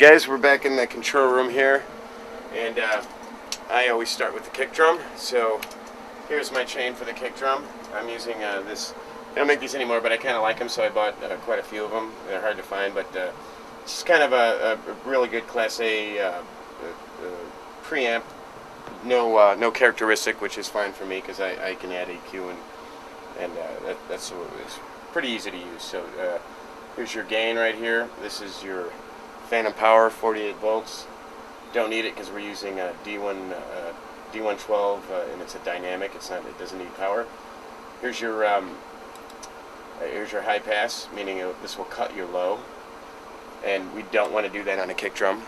guys, we're back in the control room here, and I always start with the kick drum. So here's my chain for the kick drum. I'm using this. I don't make these anymore, but I kind of like them, so I bought quite a few of them. They're hard to find, but it's kind of a really good Class A preamp. No characteristic, which is fine for me because I can add EQ and that's it's pretty easy to use. So here's your gain right here. This is your phantom power, 48 volts. Don't need it because we're using a D112 and it's a dynamic. It doesn't need power. Here's your high pass, meaning this will cut your low, and we don't want to do that on a kick drum.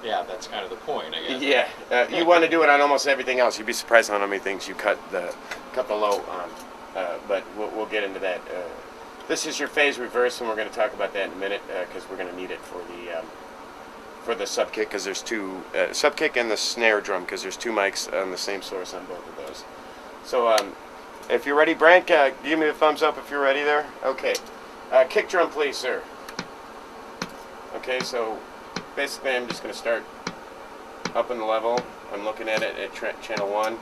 Yeah, that's kind of the point, I guess. Yeah, you want to do it on almost everything else. You'd be surprised on how many things you cut the low on. But we'll get into that. This is your phase reverse, and we're going to talk about that in a minute because we're going to need it for the subkick, because there's two subkick and the snare drum, because there's two mics on the same source on both of those. So if you're ready, Brant, give me a thumbs up if you're ready there. Okay, kick drum, please, sir. Okay, so basically I'm just going to start up in the level. I'm looking at it at channel 1,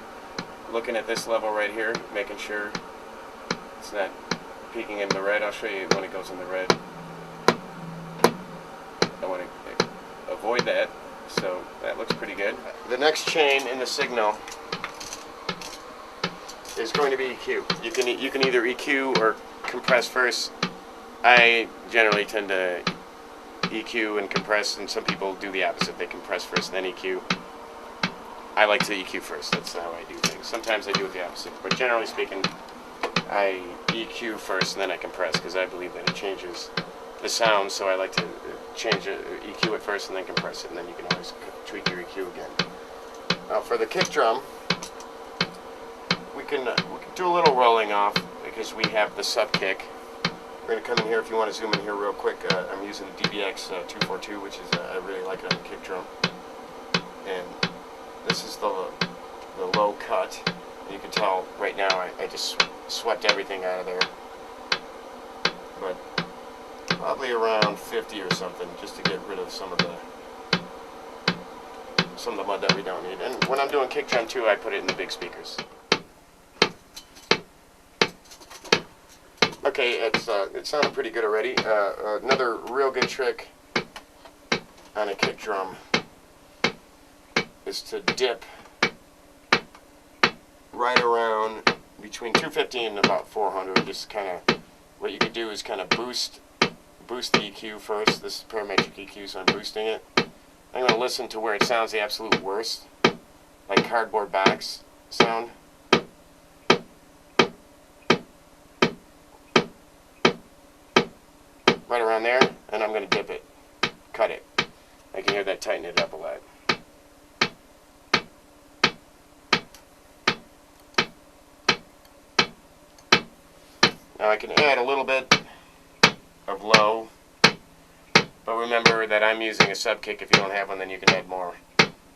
looking at this level right here, making sure it's not peeking in the red. I'll show you when it goes in the red. I want to avoid that, so that looks pretty good. The next chain in the signal is going to be EQ. You can either EQ or compress first. I generally tend to EQ and compress, and some people do the opposite. They compress first, then EQ. I like to EQ first. That's how I do things. Sometimes I do it the opposite, but generally speaking, I EQ first and then I compress because I believe that it changes the sound. So I like to change it, EQ it first and then compress it, and then you can always tweak your EQ again. Now for the kick drum, we can do a little rolling off because we have the subkick. We're going to come in here. If you want to zoom in here real quick, I'm using the DBX 242, which is I really like it on the kick drum. And this is the low cut. And you can tell right now I just swept everything out of there. But probably around 50 or something, just to get rid of some of the mud that we don't need. And when I'm doing kick drum too, I put it in the big speakers. Okay, it sounded pretty good already. Another real good trick on a kick drum is to dip right around between 250 and about 400. Just kind of, what you could do is kind of boost the EQ first. This is parametric EQ, so I'm boosting it. I'm going to listen to where it sounds the absolute worst, like cardboard box sound. Right around there, and I'm going to dip it, cut it. I can hear that tighten it up a lot. Now I can add a little bit of low, but remember that I'm using a subkick. If you don't have one, then you can add more.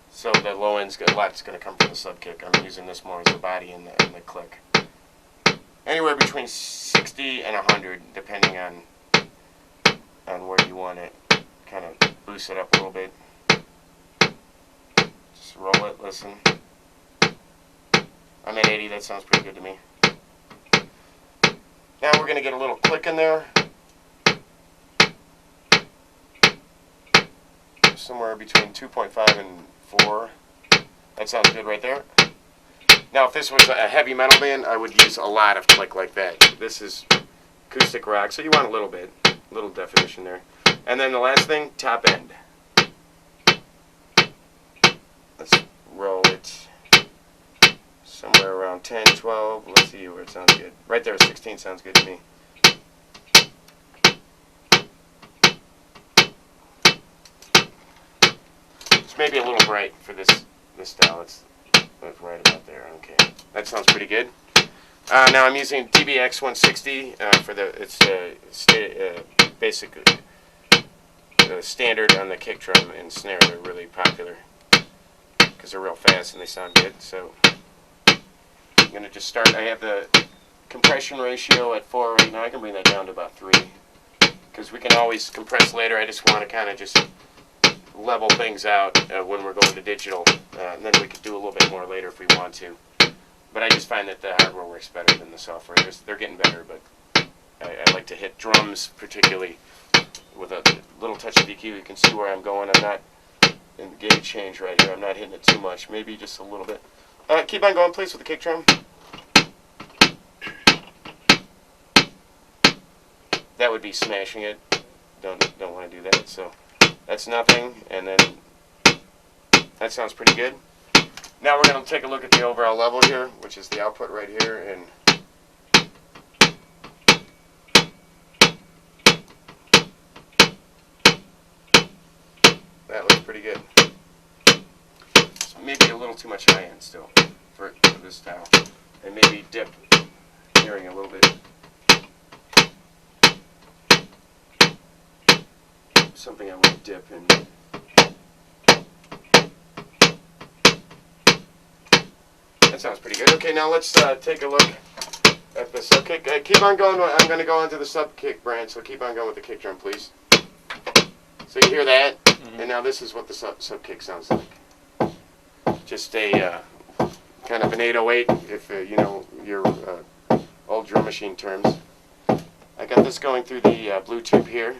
So the low end's a lot's going to come from the subkick. I'm using this more as the body and the click. Anywhere between 60 and 100, depending on where you want it. Kind of boost it up a little bit. Just roll it, listen. I'm at 80, that sounds pretty good to me. Now we're going to get a little click in there. Somewhere between 2.5 and 4. That sounds good right there. Now if this was a heavy metal band, I would use a lot of click like that. This is acoustic rock, so you want a little bit. Little definition there. And then the last thing, top end. Let's roll it somewhere around 10, 12. Let's see where it sounds good. Right there, 16 sounds good to me. It's maybe a little bright for this style. It's right about there. Okay, that sounds pretty good. Now I'm using DBX 160 for basic standard on the kick drum and snare. They're really popular because they're real fast and they sound good. So I'm going to just start. I have the compression ratio at 4 right now. I can bring that down to about 3. because we can always compress later. I just want to kind of just level things out when we're going to digital, and then we could do a little bit more later if we want to. But I just find that the hardware works better than the software. They're getting better, but I like to hit drums particularly with a little touch of EQ. You can see where I'm going. I'm not in the gauge change right here. I'm not hitting it too much, maybe just a little bit. Keep on going, please, with the kick drum. That would be smashing it. Don't want to do that. So that's nothing, and then that sounds pretty good. Now we're going to take a look at the overall level here, which is the output right here, and that looks pretty good. It's maybe a little too much high end still for this style, and maybe dip hearing a little bit. Something I want to dip in. That sounds pretty good. Okay, now let's take a look at the Subkick. Keep on going. I'm going to go into the Subkick brand, so keep on going with the kick drum, please. So you hear that, and now this is what the Subkick sounds like. Just a kind of an 808, if you know your old drum machine terms. I got this going through the BlueTube here.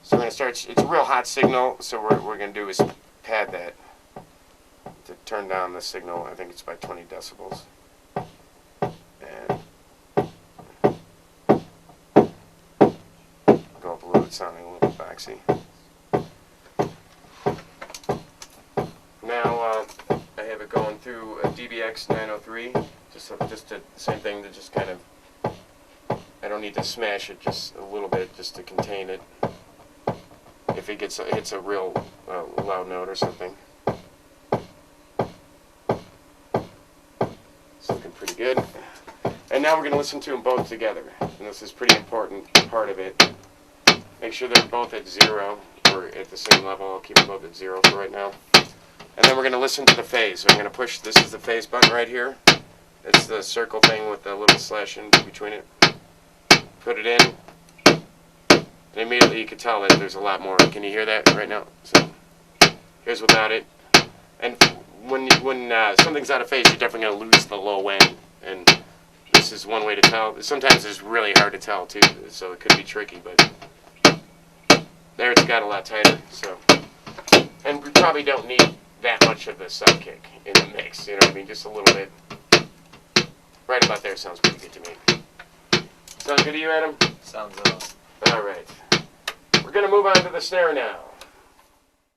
So I'm going to start, it's a real hot signal, so what we're going to do is pad that to turn down the signal. I think it's by 20 decibels. And go up a little bit, sounding a little bit boxy. Now I have it going through a DBX 903, just the same thing, to just kind of, I don't need to smash it, just a little bit, just to contain it. If it hits a real loud note or something. It's looking pretty good. And now we're going to listen to them both together. And this is a pretty important part of it. Make sure they're both at 0 or at the same level. I'll keep them both at 0 for right now. And then we're going to listen to the phase. So I'm going to push, this is the phase button right here. It's the circle thing with the little slash in between it. Put it in. And immediately you can tell that there's a lot more. Can you hear that right now? So here's without it. And when something's out of phase, you're definitely going to lose the low end. And this is one way to tell. Sometimes it's really hard to tell too, so it could be tricky. But there, it's got a lot tighter. So, and we probably don't need that much of the Subkick in the mix. You know what I mean? Just a little bit. Right about there sounds pretty good to me. Sound good to you, Adam? Sounds all right. We're going to move on to the snare now.